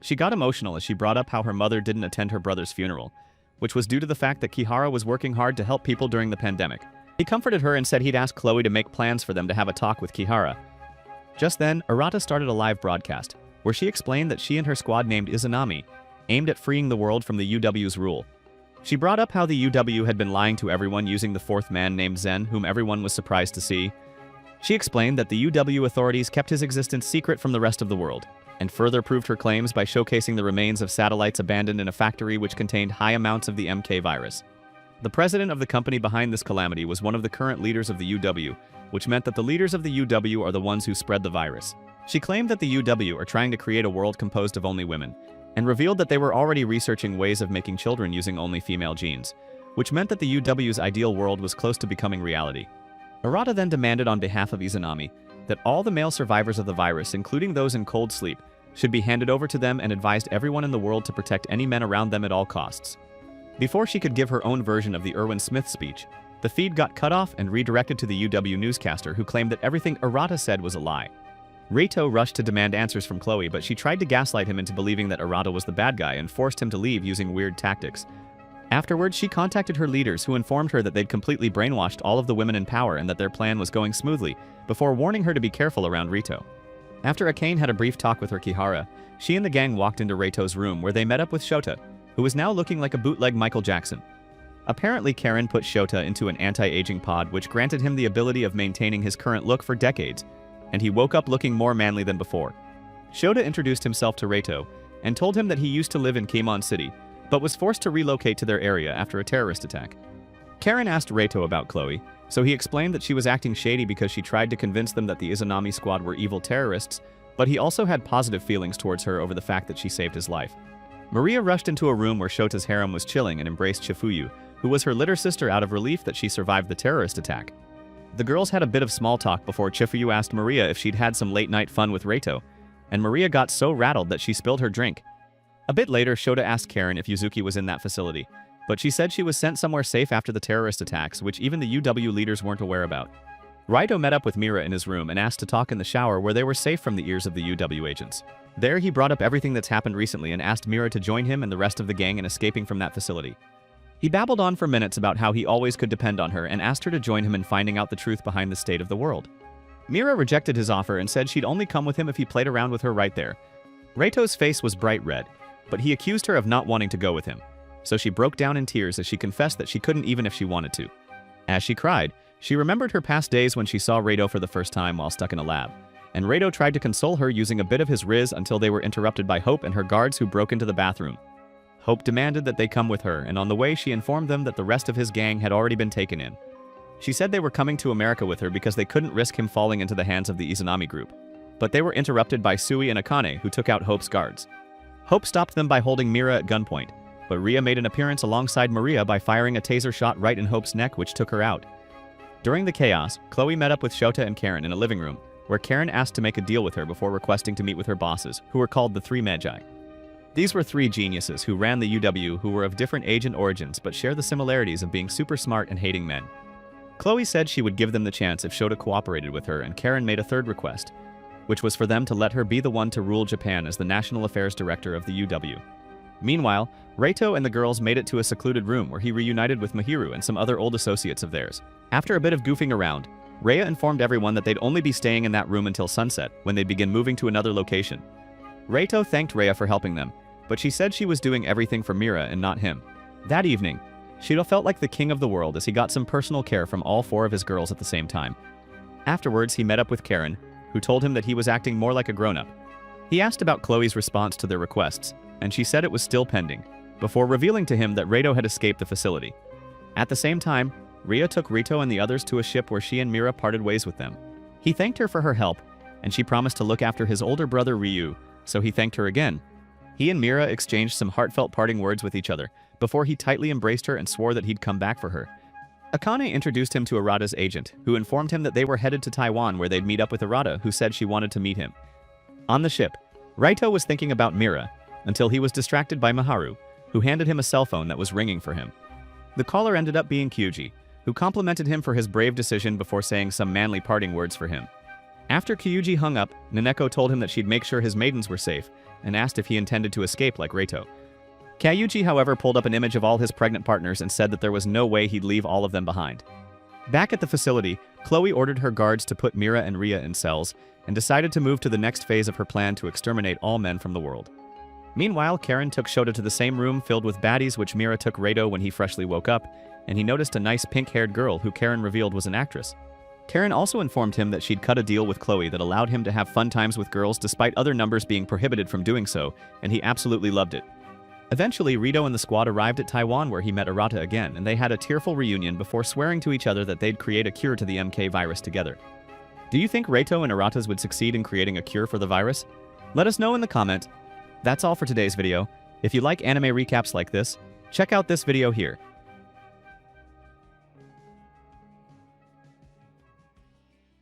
She got emotional as she brought up how her mother didn't attend her brother's funeral, which was due to the fact that Kihara was working hard to help people during the pandemic. He comforted her and said he'd ask Chloe to make plans for them to have a talk with Kihara. Just then, Arata started a live broadcast, where she explained that she and her squad named Izanami aimed at freeing the world from the UW's rule. She brought up how the UW had been lying to everyone using the fourth man named Zen, whom everyone was surprised to see. She explained that the UW authorities kept his existence secret from the rest of the world, and further proved her claims by showcasing the remains of satellites abandoned in a factory which contained high amounts of the MK virus. The president of the company behind this calamity was one of the current leaders of the UW, which meant that the leaders of the UW are the ones who spread the virus. She claimed that the UW are trying to create a world composed of only women, and revealed that they were already researching ways of making children using only female genes, which meant that the UW's ideal world was close to becoming reality. Arata then demanded on behalf of Izanami that all the male survivors of the virus, including those in cold sleep, should be handed over to them and advised everyone in the world to protect any men around them at all costs. Before she could give her own version of the Irwin Smith speech, the feed got cut off and redirected to the UW newscaster, who claimed that everything Arata said was a lie. Reito rushed to demand answers from Chloe, but she tried to gaslight him into believing that Arata was the bad guy and forced him to leave using weird tactics. Afterwards, she contacted her leaders, who informed her that they'd completely brainwashed all of the women in power and that their plan was going smoothly, before warning her to be careful around Rito. After Akane had a brief talk with her Kihara, she and the gang walked into Reito's room where they met up with Shota, who was now looking like a bootleg Michael Jackson. Apparently, Karen put Shota into an anti-aging pod which granted him the ability of maintaining his current look for decades, and he woke up looking more manly than before. Shota introduced himself to Reito and told him that he used to live in Keimon City, but was forced to relocate to their area after a terrorist attack. Karen asked Reito about Chloe, so he explained that she was acting shady because she tried to convince them that the Izanami squad were evil terrorists, but he also had positive feelings towards her over the fact that she saved his life. Maria rushed into a room where Shota's harem was chilling and embraced Chifuyu, who was her litter sister, out of relief that she survived the terrorist attack. The girls had a bit of small talk before Chifuyu asked Maria if she'd had some late-night fun with Reito, and Maria got so rattled that she spilled her drink. A bit later, Shota asked Karen if Yuzuki was in that facility, but she said she was sent somewhere safe after the terrorist attacks, which even the UW leaders weren't aware about. Raito met up with Mira in his room and asked to talk in the shower where they were safe from the ears of the UW agents. There, he brought up everything that's happened recently and asked Mira to join him and the rest of the gang in escaping from that facility. He babbled on for minutes about how he always could depend on her and asked her to join him in finding out the truth behind the state of the world. Mira rejected his offer and said she'd only come with him if he played around with her right there. Raito's face was bright red, but he accused her of not wanting to go with him, so she broke down in tears as she confessed that she couldn't even if she wanted to. As she cried, she remembered her past days when she saw Raito for the first time while stuck in a lab, and Raito tried to console her using a bit of his riz until they were interrupted by Hope and her guards, who broke into the bathroom. Hope demanded that they come with her, and on the way she informed them that the rest of his gang had already been taken in. She said they were coming to America with her because they couldn't risk him falling into the hands of the Izanami group, but they were interrupted by Sui and Akane, who took out Hope's guards. Hope stopped them by holding Mira at gunpoint, but Ria made an appearance alongside Maria by firing a taser shot right in Hope's neck, which took her out. During the chaos, Chloe met up with Shota and Karen in a living room, where Karen asked to make a deal with her before requesting to meet with her bosses, who were called the Three Magi. These were three geniuses who ran the UW who were of different age and origins but share the similarities of being super smart and hating men. Chloe said she would give them the chance if Shota cooperated with her, and Karen made a third request, which was for them to let her be the one to rule Japan as the National Affairs Director of the UW. Meanwhile, Raito and the girls made it to a secluded room where he reunited with Mahiru and some other old associates of theirs. After a bit of goofing around, Rhea informed everyone that they'd only be staying in that room until sunset, when they'd begin moving to another location. Reito thanked Rhea for helping them, but she said she was doing everything for Mira and not him. That evening, Shido felt like the king of the world as he got some personal care from all 4 of his girls at the same time. Afterwards, he met up with Karen, who told him that he was acting more like a grown-up. He asked about Chloe's response to their requests, and she said it was still pending, before revealing to him that Reito had escaped the facility. At the same time, Rhea took Rito and the others to a ship where she and Mira parted ways with them. He thanked her for her help, and she promised to look after his older brother Ryu, so he thanked her again. He and Mira exchanged some heartfelt parting words with each other, before he tightly embraced her and swore that he'd come back for her. Akane introduced him to Arata's agent, who informed him that they were headed to Taiwan where they'd meet up with Arata, who said she wanted to meet him. On the ship, Raito was thinking about Mira, until he was distracted by Maharu, who handed him a cell phone that was ringing for him. The caller ended up being Kyuji, who complimented him for his brave decision before saying some manly parting words for him. After Kyuji hung up, Naneko told him that she'd make sure his maidens were safe, and asked if he intended to escape like Reito. Kyuji, however, pulled up an image of all his pregnant partners and said that there was no way he'd leave all of them behind. Back at the facility, Chloe ordered her guards to put Mira and Rhea in cells, and decided to move to the next phase of her plan to exterminate all men from the world. Meanwhile, Karen took Shota to the same room filled with baddies which Mira took Reito when he freshly woke up, and he noticed a nice pink-haired girl who Karen revealed was an actress. Karen also informed him that she'd cut a deal with Chloe that allowed him to have fun times with girls despite other numbers being prohibited from doing so, and he absolutely loved it. Eventually, Rito and the squad arrived at Taiwan where he met Arata again, and they had a tearful reunion before swearing to each other that they'd create a cure to the MK virus together. Do you think Reito and Aratas would succeed in creating a cure for the virus? Let us know in the comment. That's all for today's video. If you like anime recaps like this, check out this video here.